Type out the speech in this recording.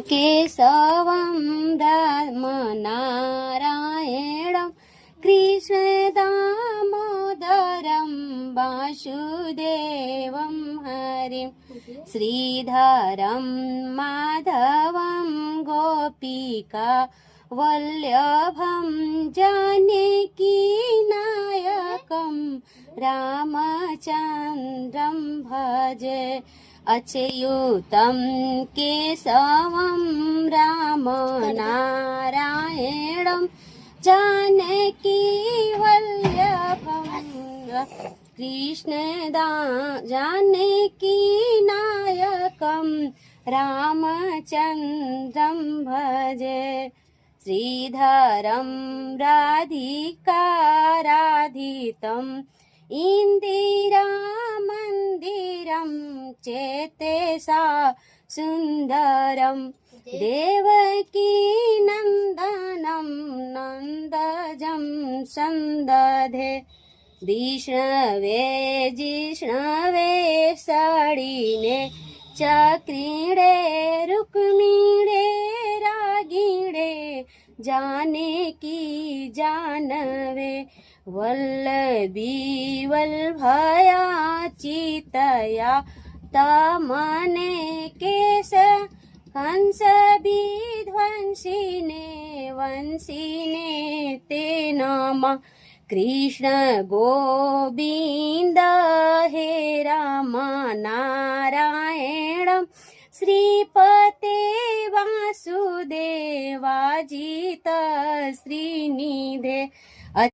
केशवं रामनारायणं कृष्ण दामोदरं वासुदेवं हरिं श्रीधरं माधवं गोपिका वल्लभं जानकीनायकं रामचन्द्रं भजे अच्युतं केशवं रामनारायणं जानकी वल्लभं जानकीनायकं रामचन्द्रं भजे श्रीधरं राधिकाराधितम् इन्दिरामन्दिरं चेतेसा सुन्दरं देवकी नन्दनं नन्दजं सन्दधे जिष्णवे सडिने चक्रीडे रुक्मिणे रागिणे जानकी जानवे वल्लभी वल्लभया चितया तमने केश कंस विध्वंसिने वंसिने ते नमः कृष्ण गोविन्द हे राम नारायणं श्रीपते वासुदेवाजित श्रीनिधे